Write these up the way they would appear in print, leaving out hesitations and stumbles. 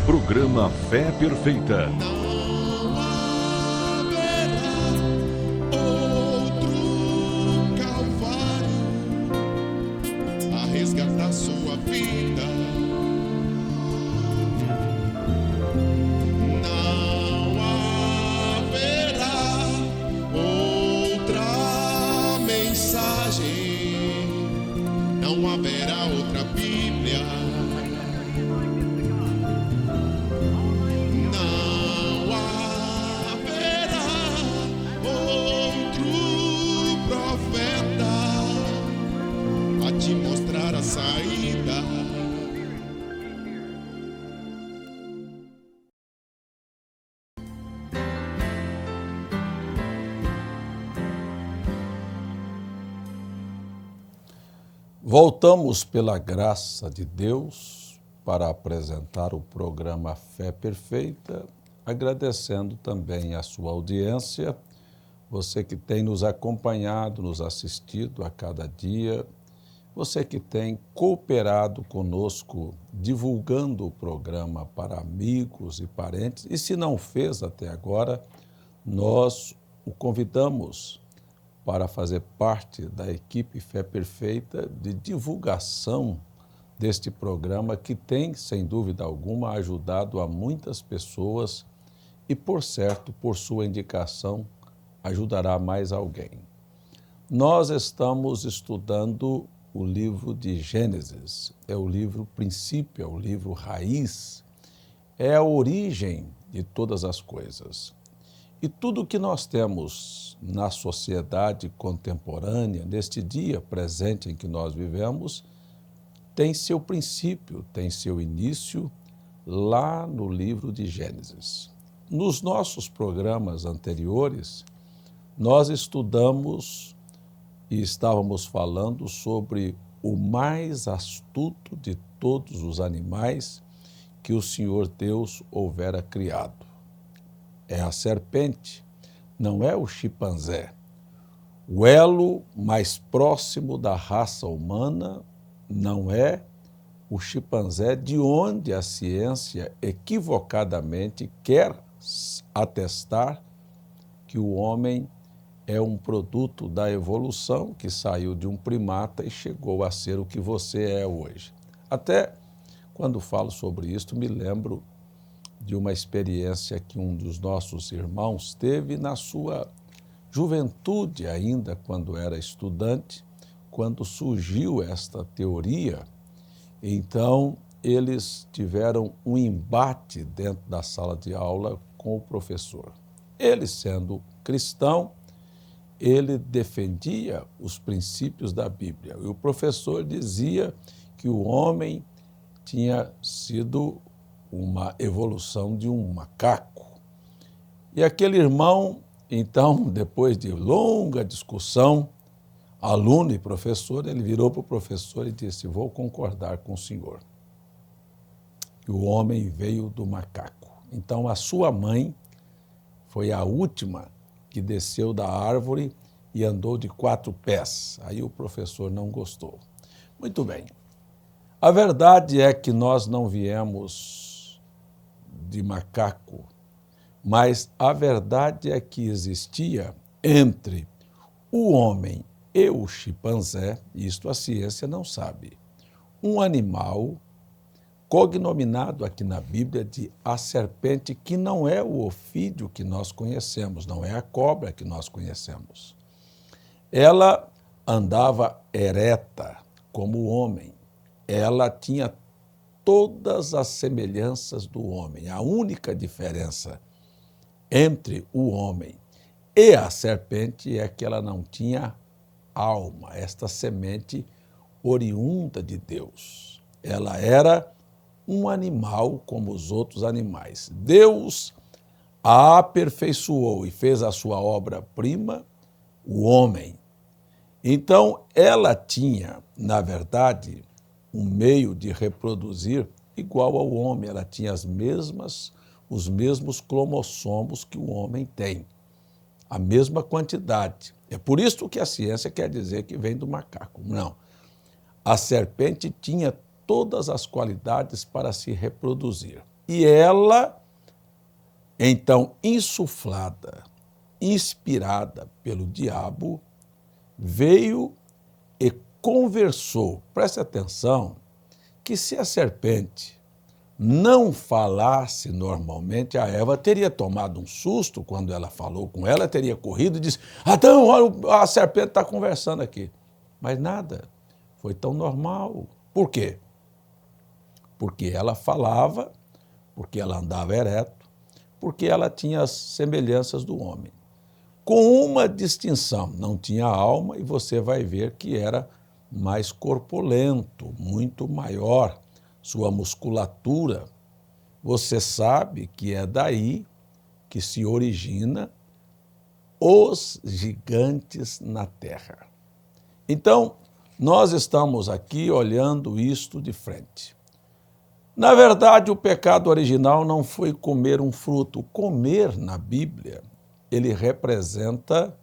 Programa Fé Perfeita. Não haverá outro Calvário a resgatar sua vida. Não haverá outra mensagem, não haverá outra Bíblia. Te mostrar a saída. Voltamos pela graça de Deus para apresentar o programa Fé Perfeita, agradecendo também a sua audiência, você que tem nos acompanhado, nos assistido a cada dia, você que tem cooperado conosco, divulgando o programa para amigos e parentes, e se não fez até agora, nós o convidamos para fazer parte da equipe Fé Perfeita de divulgação deste programa que tem, sem dúvida alguma, ajudado a muitas pessoas e, por certo, por sua indicação, ajudará mais alguém. Nós estamos estudando o livro de Gênesis, é o livro princípio, é o livro raiz, é a origem de todas as coisas. E tudo que nós temos na sociedade contemporânea, neste dia presente em que nós vivemos, tem seu princípio, tem seu início lá no livro de Gênesis. Nos nossos programas anteriores, nós estudamos e estávamos falando sobre o mais astuto de todos os animais que o Senhor Deus houvera criado. É a serpente, não é o chimpanzé. O elo mais próximo da raça humana não é o chimpanzé, de onde a ciência equivocadamente quer atestar que o homem é um produto da evolução que saiu de um primata e chegou a ser o que você é hoje. Até quando falo sobre isso, me lembro de uma experiência que um dos nossos irmãos teve na sua juventude ainda, quando era estudante, quando surgiu esta teoria. Então, eles tiveram um embate dentro da sala de aula com o professor. Ele, sendo cristão, ele defendia os princípios da Bíblia. E o professor dizia que o homem tinha sido uma evolução de um macaco. E aquele irmão, então, depois de longa discussão, aluno e professor, ele virou para o professor e disse: vou concordar com o senhor. O homem veio do macaco. Então, a sua mãe foi a última que desceu da árvore e andou de 4 pés. Aí o professor não gostou. Muito bem. A verdade é que nós não viemos de macaco, mas a verdade é que existia entre o homem e o chimpanzé, isto a ciência não sabe, um animal cognominado aqui na Bíblia de a serpente, que não é o ofídeo que nós conhecemos, não é a cobra que nós conhecemos. Ela andava ereta como o homem, ela tinha todas as semelhanças do homem. A única diferença entre o homem e a serpente é que ela não tinha alma, esta semente oriunda de Deus. Ela era um animal como os outros animais. Deus a aperfeiçoou e fez a sua obra-prima, o homem. Então, ela tinha, na verdade, um meio de reproduzir igual ao homem. Ela tinha os mesmos cromossomos que o homem tem, a mesma quantidade. É por isso que a ciência quer dizer que vem do macaco. Não. A serpente tinha todas as qualidades para se reproduzir. E ela, então, insuflada, inspirada pelo diabo, veio e conversou. Preste atenção que se a serpente não falasse normalmente, a Eva teria tomado um susto quando ela falou com ela, teria corrido e disse: Adão, olha, a serpente está conversando aqui. Mas nada, foi tão normal. Por quê? Porque ela falava, porque ela andava ereto, porque ela tinha as semelhanças do homem. Com uma distinção, não tinha alma, e você vai ver que era mais corpulento, muito maior, sua musculatura. Você sabe que é daí que se origina os gigantes na terra. Então, nós estamos aqui olhando isto de frente. Na verdade, o pecado original não foi comer um fruto. Comer, na Bíblia, ele representa,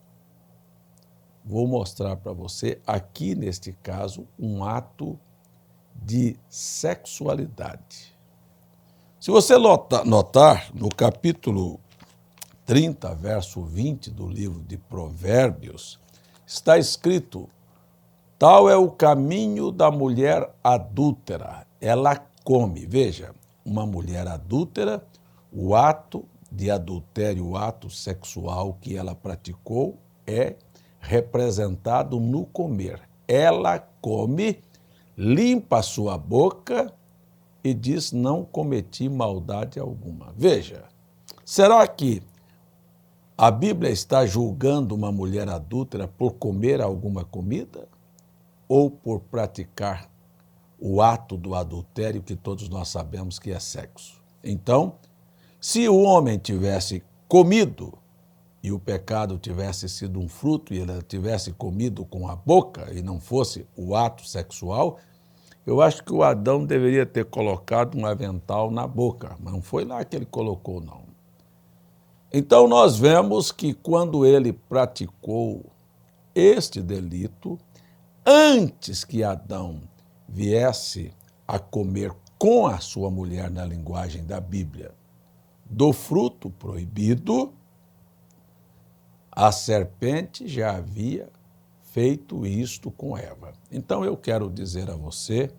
vou mostrar para você, aqui neste caso, um ato de sexualidade. Se você notar, no capítulo 30, verso 20 do livro de Provérbios, está escrito: tal é o caminho da mulher adúltera, ela come. Veja, uma mulher adúltera, o ato de adultério, o ato sexual que ela praticou é representado no comer. Ela come, limpa a sua boca e diz: não cometi maldade alguma. Veja, será que a Bíblia está julgando uma mulher adúltera por comer alguma comida ou por praticar o ato do adultério que todos nós sabemos que é sexo? Então, se o homem tivesse comido e o pecado tivesse sido um fruto e ele tivesse comido com a boca e não fosse o ato sexual, eu acho que o Adão deveria ter colocado um avental na boca, mas não foi lá que ele colocou, não. Então, nós vemos que quando ele praticou este delito, antes que Adão viesse a comer com a sua mulher, na linguagem da Bíblia, do fruto proibido, a serpente já havia feito isto com Eva. Então, eu quero dizer a você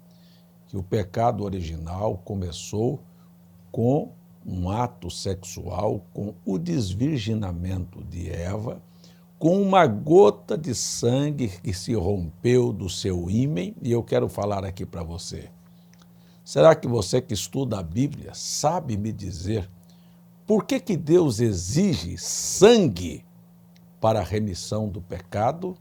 que o pecado original começou com um ato sexual, com o desvirginamento de Eva, com uma gota de sangue que se rompeu do seu ímen, e eu quero falar aqui para você. Será que você que estuda a Bíblia sabe me dizer por que Deus exige sangue para a remissão do pecado?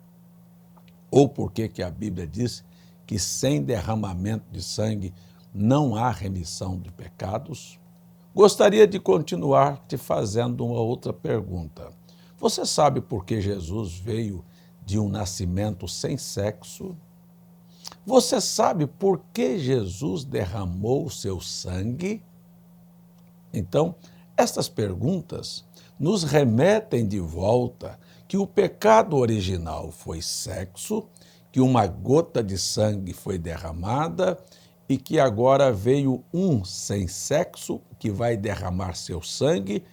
Ou por que a Bíblia diz que sem derramamento de sangue não há remissão de pecados? Gostaria de continuar te fazendo uma outra pergunta. Você sabe por que Jesus veio de um nascimento sem sexo? Você sabe por que Jesus derramou o seu sangue? Então, estas perguntas nos remetem de volta que o pecado original foi sexo, que uma gota de sangue foi derramada e que agora veio um sem sexo que vai derramar seu sangue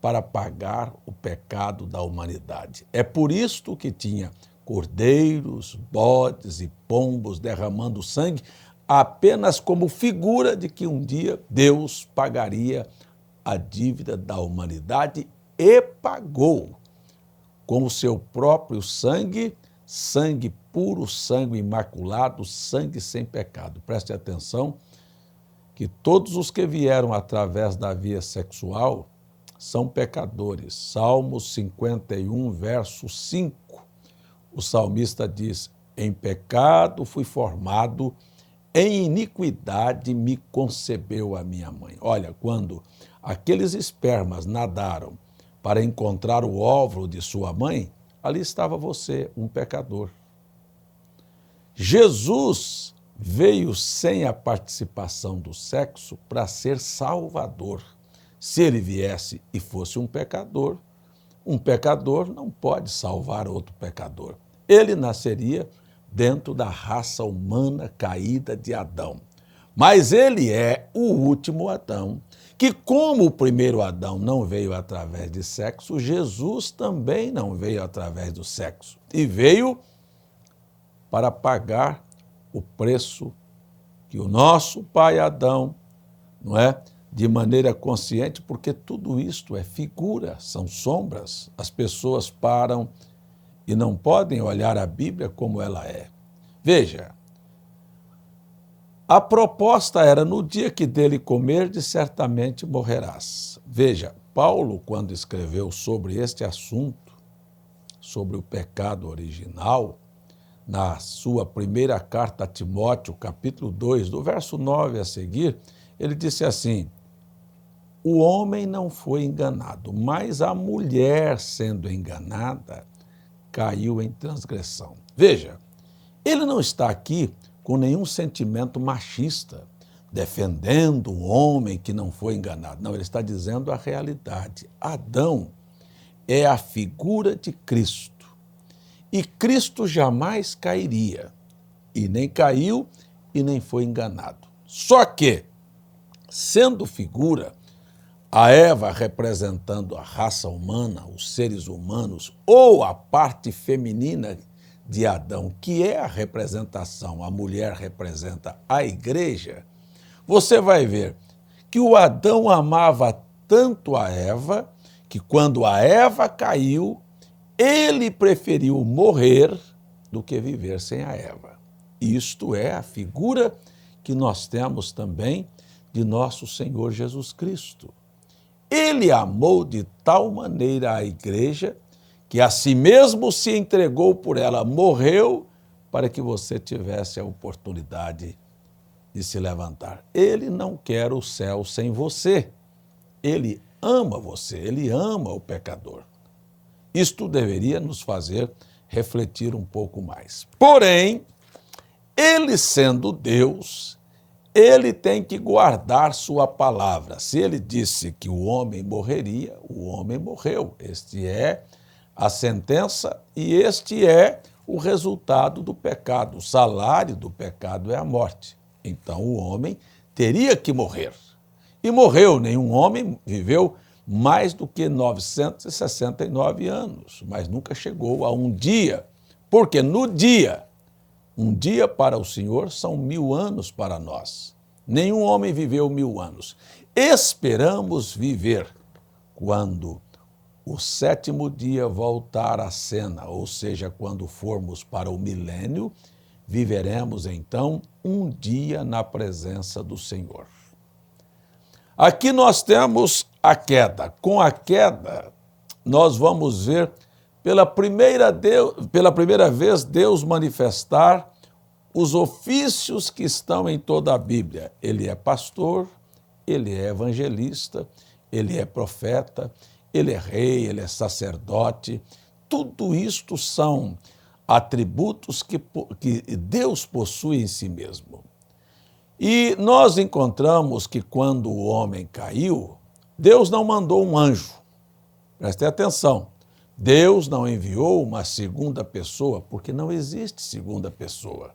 para pagar o pecado da humanidade. É por isto que tinha cordeiros, bodes e pombos derramando sangue, apenas como figura de que um dia Deus pagaria a dívida da humanidade, e pagou com o seu próprio sangue, sangue puro, sangue imaculado, sangue sem pecado. Preste atenção que todos os que vieram através da via sexual são pecadores. Salmos 51, verso 5. O salmista diz: em pecado fui formado, em iniquidade me concebeu a minha mãe. Olha, quando aqueles espermas nadaram para encontrar o óvulo de sua mãe, ali estava você, um pecador. Jesus veio sem a participação do sexo para ser salvador. Se ele viesse e fosse um pecador não pode salvar outro pecador. Ele nasceria dentro da raça humana caída de Adão. Mas ele é o último Adão, que como o primeiro Adão não veio através de sexo, Jesus também não veio através do sexo. E veio para pagar o preço que o nosso pai Adão, não é? De maneira consciente, porque tudo isto é figura, são sombras. As pessoas param e não podem olhar a Bíblia como ela é. Veja, a proposta era: no dia que dele comerdes, certamente morrerás. Veja, Paulo, quando escreveu sobre este assunto, sobre o pecado original, na sua primeira carta a Timóteo, capítulo 2, do verso 9 a seguir, ele disse assim: o homem não foi enganado, mas a mulher, sendo enganada, caiu em transgressão. Veja, ele não está aqui com nenhum sentimento machista, defendendo o homem que não foi enganado. Não, ele está dizendo a realidade. Adão é a figura de Cristo. E Cristo jamais cairia. E nem caiu e nem foi enganado. Só que, sendo figura, a Eva representando a raça humana, os seres humanos, ou a parte feminina de Adão, que é a representação, a mulher representa a igreja, você vai ver que o Adão amava tanto a Eva, que quando a Eva caiu, ele preferiu morrer do que viver sem a Eva. Isto é a figura que nós temos também de nosso Senhor Jesus Cristo. Ele amou de tal maneira a igreja que a si mesmo se entregou por ela, morreu para que você tivesse a oportunidade de se levantar. Ele não quer o céu sem você. Ele ama você, ele ama o pecador. Isto deveria nos fazer refletir um pouco mais. Porém, ele sendo Deus, ele tem que guardar sua palavra. Se ele disse que o homem morreria, o homem morreu. Este é a sentença e este é o resultado do pecado. O salário do pecado é a morte. Então o homem teria que morrer. E morreu. Nenhum homem viveu mais do que 969 anos, mas nunca chegou a um dia. Porque no dia, um dia para o Senhor são 1000 anos para nós. Nenhum homem viveu 1000 anos. Esperamos viver quando o 7º dia voltar à cena, ou seja, quando formos para o milênio, viveremos então um dia na presença do Senhor. Aqui nós temos a queda. Com a queda, nós vamos ver pela primeira vez Deus manifestar os ofícios que estão em toda a Bíblia. Ele é pastor, ele é evangelista, ele é profeta, ele é rei, ele é sacerdote. Tudo isto são atributos que Deus possui em si mesmo. E nós encontramos que quando o homem caiu, Deus não mandou um anjo. Prestem atenção. Deus não enviou uma segunda pessoa, porque não existe segunda pessoa.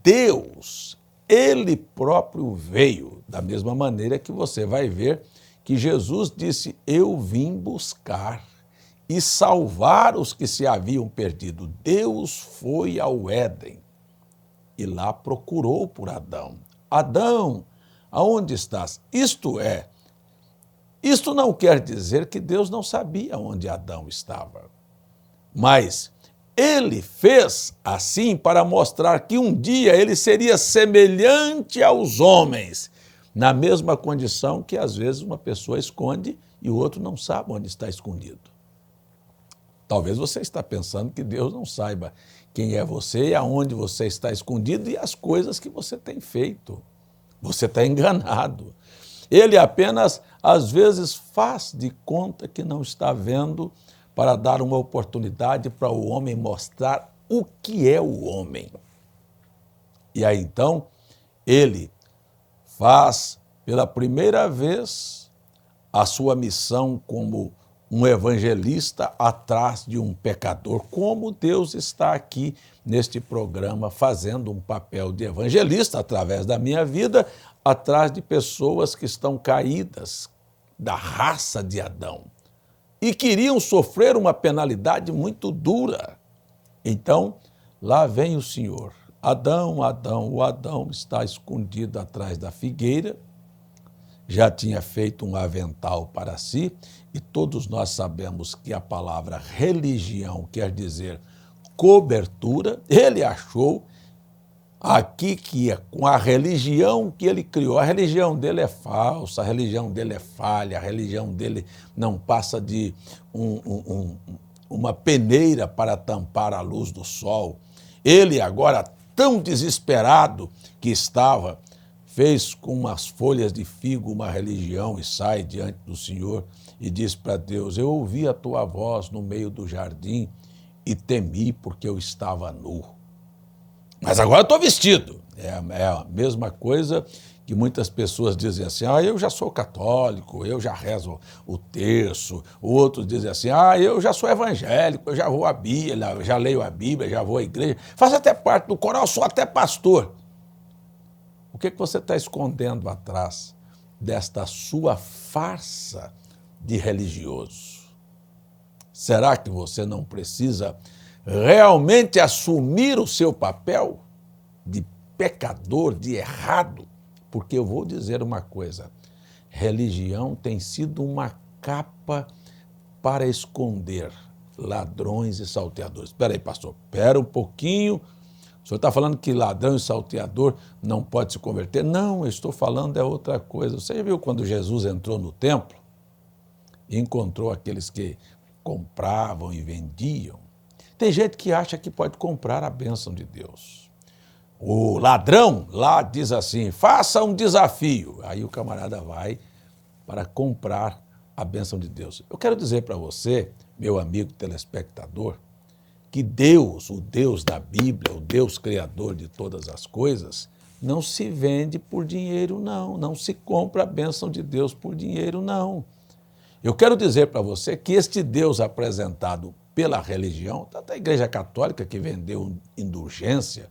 Deus, ele próprio veio, da mesma maneira que você vai ver que Jesus disse: eu vim buscar e salvar os que se haviam perdido. Deus foi ao Éden e lá procurou por Adão. Adão, aonde estás? Isto não quer dizer que Deus não sabia onde Adão estava, mas ele fez assim para mostrar que um dia ele seria semelhante aos homens, na mesma condição que às vezes uma pessoa esconde e o outro não sabe onde está escondido. Talvez você está pensando que Deus não saiba quem é você e aonde você está escondido e as coisas que você tem feito. Você está enganado. Ele apenas, às vezes, faz de conta que não está vendo para dar uma oportunidade para o homem mostrar o que é o homem. E aí, então, ele faz pela primeira vez a sua missão como um evangelista atrás de um pecador, como Deus está aqui neste programa fazendo um papel de evangelista através da minha vida, atrás de pessoas que estão caídas da raça de Adão e queriam sofrer uma penalidade muito dura. Então, lá vem o Senhor. Adão, Adão, o Adão está escondido atrás da figueira, já tinha feito um avental para si, e todos nós sabemos que a palavra religião quer dizer cobertura. Ele achou aqui que com a religião que ele criou, a religião dele é falsa, a religião dele é falha, a religião dele não passa de uma peneira para tampar a luz do sol. Ele agora, tão desesperado que estava, fez com umas folhas de figo uma religião e sai diante do Senhor e diz para Deus: eu ouvi a tua voz no meio do jardim e temi porque eu estava nu. Mas agora eu estou vestido. É a mesma coisa que muitas pessoas dizem assim: eu já sou católico, eu já rezo o terço. Outros dizem assim: eu já sou evangélico, eu já vou à Bíblia, já leio a Bíblia, já vou à igreja, faço até parte do coral, sou até pastor. O que você está escondendo atrás desta sua farsa de religioso? Será que você não precisa realmente assumir o seu papel de pecador, de errado? Porque eu vou dizer uma coisa: religião tem sido uma capa para esconder ladrões e salteadores. Espera aí, pastor, espera um pouquinho. O senhor está falando que ladrão e salteador não pode se converter? Não, eu estou falando é outra coisa. Você já viu quando Jesus entrou no templo e encontrou aqueles que compravam e vendiam? Tem gente que acha que pode comprar a bênção de Deus. O ladrão lá diz assim: faça um desafio. Aí o camarada vai para comprar a bênção de Deus. Eu quero dizer para você, meu amigo telespectador, que Deus, o Deus da Bíblia, o Deus criador de todas as coisas, não se vende por dinheiro, não. Não se compra a bênção de Deus por dinheiro, não. Eu quero dizer para você que este Deus apresentado pela religião, tanto a Igreja Católica que vendeu indulgência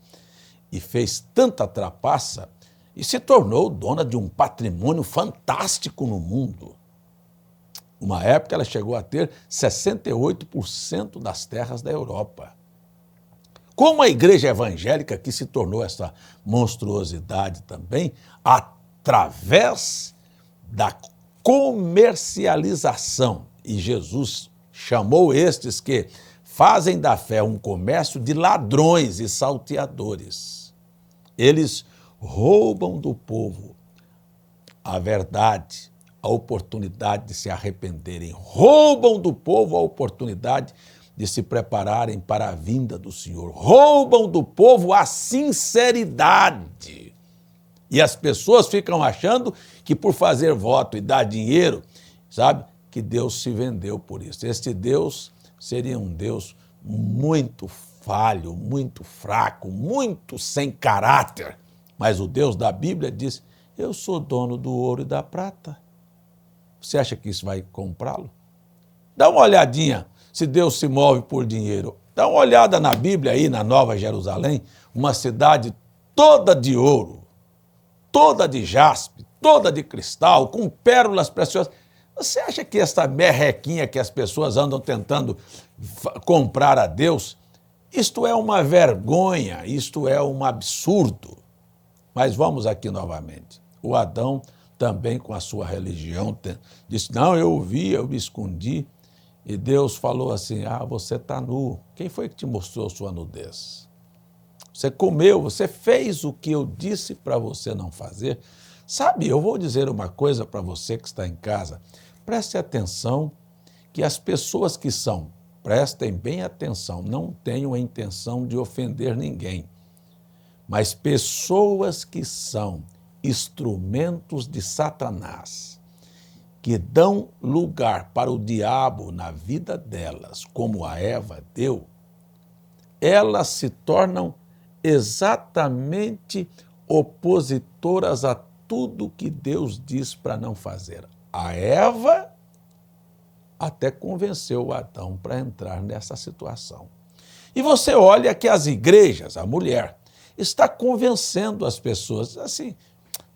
e fez tanta trapaça e se tornou dona de um patrimônio fantástico no mundo. Uma época ela chegou a ter 68% das terras da Europa. Como a igreja evangélica que se tornou essa monstruosidade também, através da comercialização. E Jesus chamou estes que fazem da fé um comércio de ladrões e salteadores. Eles roubam do povo a verdade, a oportunidade de se arrependerem, roubam do povo a oportunidade de se prepararem para a vinda do Senhor, roubam do povo a sinceridade. E as pessoas ficam achando que por fazer voto e dar dinheiro, sabe, que Deus se vendeu por isso. Este Deus seria um Deus muito falho, muito fraco, muito sem caráter. Mas o Deus da Bíblia diz: eu sou dono do ouro e da prata. Você acha que isso vai comprá-lo? Dá uma olhadinha se Deus se move por dinheiro. Dá uma olhada na Bíblia aí, na Nova Jerusalém, uma cidade toda de ouro, toda de jaspe, toda de cristal, com pérolas preciosas. Você acha que essa merrequinha que as pessoas andam tentando comprar a Deus, isto é uma vergonha, isto é um absurdo. Mas vamos aqui novamente. O Adão também com a sua religião disse: não, eu ouvi, eu me escondi. E Deus falou assim: você está nu. Quem foi que te mostrou sua nudez? Você comeu, você fez o que eu disse para você não fazer. Sabe, eu vou dizer uma coisa para você que está em casa. Preste atenção que as pessoas que são, prestem bem atenção, não tenham a intenção de ofender ninguém, mas pessoas que são instrumentos de Satanás, que dão lugar para o diabo na vida delas, como a Eva deu, elas se tornam exatamente opositoras a tudo que Deus diz para não fazer. A Eva até convenceu o Adão para entrar nessa situação. E você olha que as igrejas, a mulher, está convencendo as pessoas assim,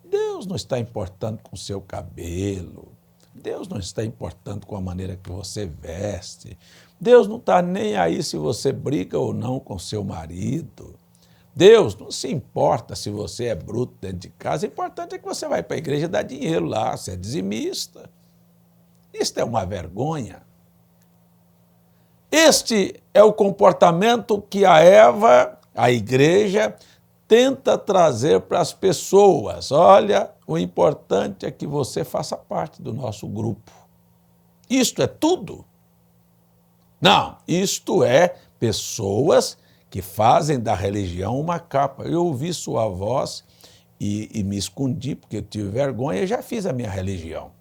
Deus não está importando com o seu cabelo, Deus não está importando com a maneira que você veste, Deus não está nem aí se você briga ou não com seu marido, Deus não se importa se você é bruto dentro de casa, o importante é que você vai para a igreja e dá dinheiro lá, você é dizimista. Isto é uma vergonha. Este é o comportamento que a Eva, a igreja, tenta trazer para as pessoas. Olha, o importante é que você faça parte do nosso grupo. Isto é tudo? Não, isto é pessoas que fazem da religião uma capa. Eu ouvi sua voz e me escondi porque eu tive vergonha e já fiz a minha religião.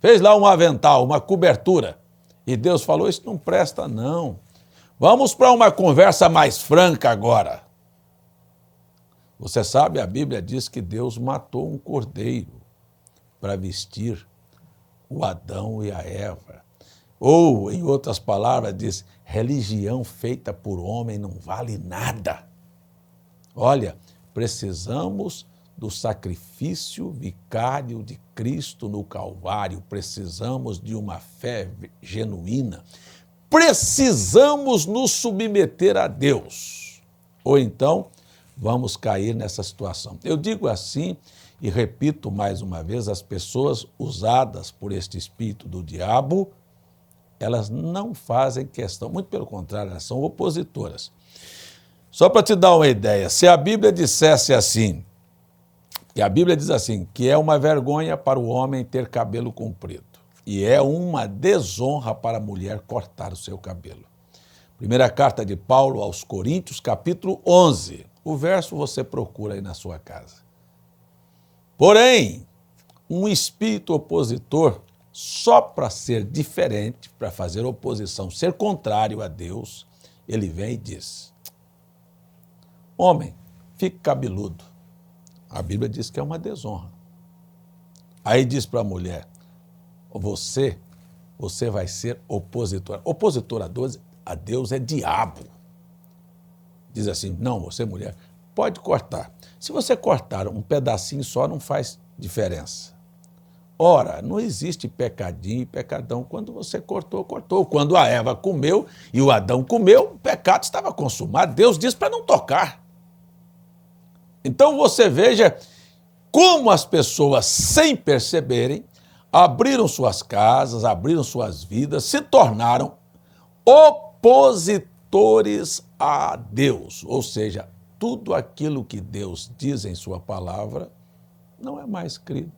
Fez lá um avental, uma cobertura. E Deus falou, isso não presta não. Vamos para uma conversa mais franca agora. Você sabe, a Bíblia diz que Deus matou um cordeiro para vestir o Adão e a Eva. Ou, em outras palavras, diz, religião feita por homem não vale nada. Olha, precisamos do sacrifício vicário de Cristo no Calvário, precisamos de uma fé genuína, precisamos nos submeter a Deus, ou então vamos cair nessa situação. Eu digo assim e repito mais uma vez, as pessoas usadas por este espírito do diabo, elas não fazem questão, muito pelo contrário, elas são opositoras. Só para te dar uma ideia, se a Bíblia dissesse assim, e a Bíblia diz assim, que é uma vergonha para o homem ter cabelo comprido e é uma desonra para a mulher cortar o seu cabelo. Primeira carta de Paulo aos Coríntios, capítulo 11. O verso você procura aí na sua casa. Porém, um espírito opositor, só para ser diferente, para fazer oposição, ser contrário a Deus, ele vem e diz, homem, fique cabeludo. A Bíblia diz que é uma desonra. Aí diz para a mulher, você vai ser opositor. Opositor a Deus é diabo. Diz assim, não, você mulher, pode cortar. Se você cortar um pedacinho só, não faz diferença. Ora, não existe pecadinho e pecadão. Quando você cortou, cortou. Quando a Eva comeu e o Adão comeu, o pecado estava consumado. Deus disse para não tocar. Então você veja como as pessoas, sem perceberem, abriram suas casas, abriram suas vidas, se tornaram opositores a Deus. Ou seja, tudo aquilo que Deus diz em sua palavra não é mais crido.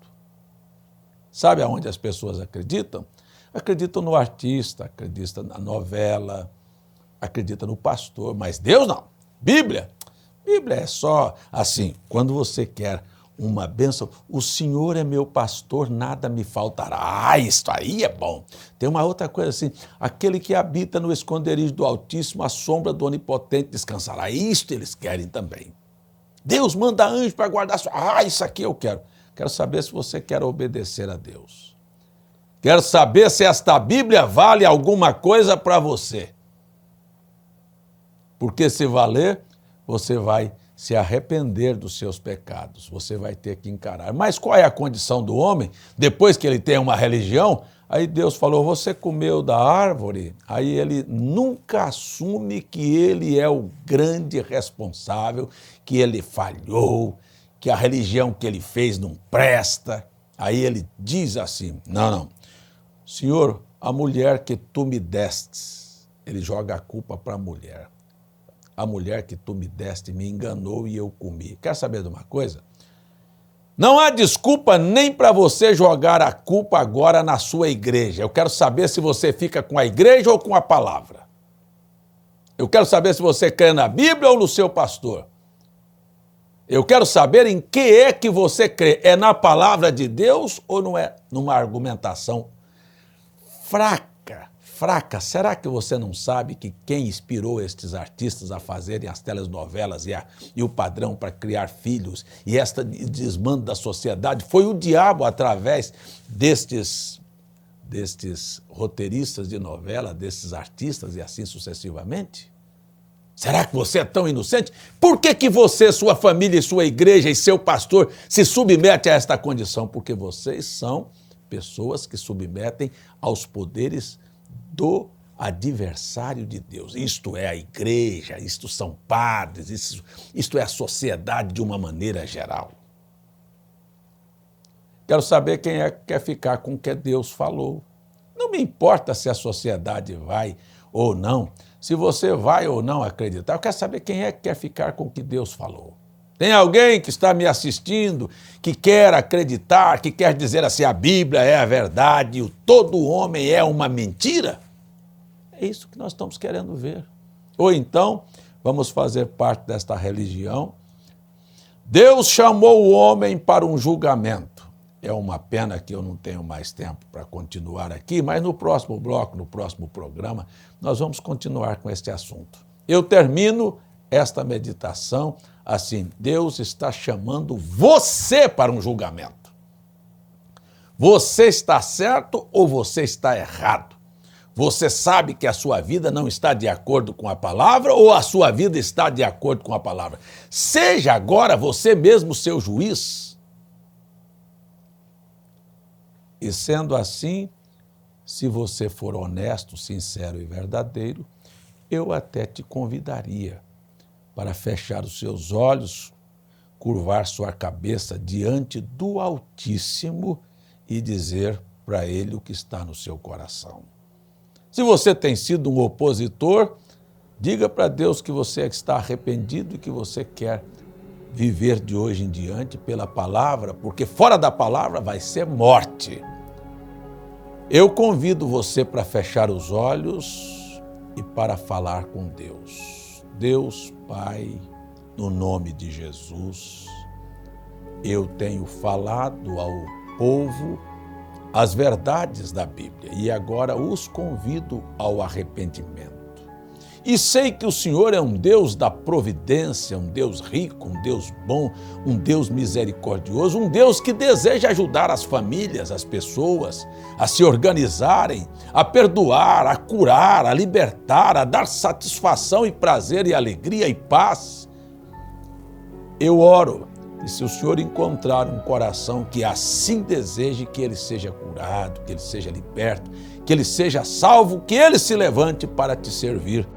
Sabe aonde as pessoas acreditam? Acreditam no artista, acreditam na novela, acreditam no pastor, mas Deus não. Bíblia é só assim, quando você quer uma bênção, o Senhor é meu pastor, nada me faltará. Ah, isso aí é bom. Tem uma outra coisa assim, aquele que habita no esconderijo do Altíssimo, a sombra do Onipotente descansará. Isto eles querem também. Deus manda anjo para guardar sua... Ah, isso aqui eu quero. Quero saber se você quer obedecer a Deus. Quero saber se esta Bíblia vale alguma coisa para você. Porque se valer, você vai se arrepender dos seus pecados. Você vai ter que encarar. Mas qual é a condição do homem? Depois que ele tem uma religião, aí Deus falou, você comeu da árvore? Aí ele nunca assume que ele é o grande responsável, que ele falhou, que a religião que ele fez não presta. Aí ele diz assim, não, Senhor, a mulher que tu me destes, ele joga a culpa para a mulher. A mulher que tu me deste me enganou e eu comi. Quer saber de uma coisa? Não há desculpa nem para você jogar a culpa agora na sua igreja. Eu quero saber se você fica com a igreja ou com a palavra. Eu quero saber se você crê na Bíblia ou no seu pastor. Eu quero saber em que é que você crê. É na palavra de Deus ou não é numa argumentação fraca? Será que você não sabe que quem inspirou estes artistas a fazerem as telenovelas e o padrão para criar filhos e este desmando da sociedade foi o diabo através destes roteiristas de novela, destes artistas e assim sucessivamente? Será que você é tão inocente? Por que você, sua família, e sua igreja e seu pastor se submetem a esta condição? Porque vocês são pessoas que submetem aos poderes do adversário de Deus. Isto é a igreja, isto são padres, isto é a sociedade de uma maneira geral. Quero saber quem é que quer ficar com o que Deus falou. Não me importa se a sociedade vai ou não, se você vai ou não acreditar. Eu quero saber quem é que quer ficar com o que Deus falou. Tem alguém que está me assistindo, que quer acreditar, que quer dizer assim, a Bíblia é a verdade, todo homem é uma mentira? É isso que nós estamos querendo ver. Ou então, vamos fazer parte desta religião. Deus chamou o homem para um julgamento. É uma pena que eu não tenho mais tempo para continuar aqui, mas no próximo bloco, no próximo programa, nós vamos continuar com este assunto. Eu termino esta meditação assim: Deus está chamando você para um julgamento. Você está certo ou você está errado? Você sabe que a sua vida não está de acordo com a palavra ou a sua vida está de acordo com a palavra? Seja agora você mesmo seu juiz. E sendo assim, se você for honesto, sincero e verdadeiro, eu até te convidaria para fechar os seus olhos, curvar sua cabeça diante do Altíssimo e dizer para Ele o que está no seu coração. Se você tem sido um opositor, diga para Deus que você está arrependido e que você quer viver de hoje em diante pela palavra, porque fora da palavra vai ser morte. Eu convido você para fechar os olhos e para falar com Deus. Deus, Pai, no nome de Jesus, eu tenho falado ao povo as verdades da Bíblia e agora os convido ao arrependimento. E sei que o Senhor é um Deus da providência, um Deus rico, um Deus bom, um Deus misericordioso, um Deus que deseja ajudar as famílias, as pessoas a se organizarem, a perdoar, a curar, a libertar, a dar satisfação e prazer e alegria e paz. Eu oro, e se o Senhor encontrar um coração que assim deseje, que ele seja curado, que ele seja liberto, que ele seja salvo, que ele se levante para te servir.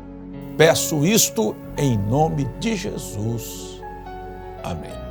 Peço isto em nome de Jesus. Amém.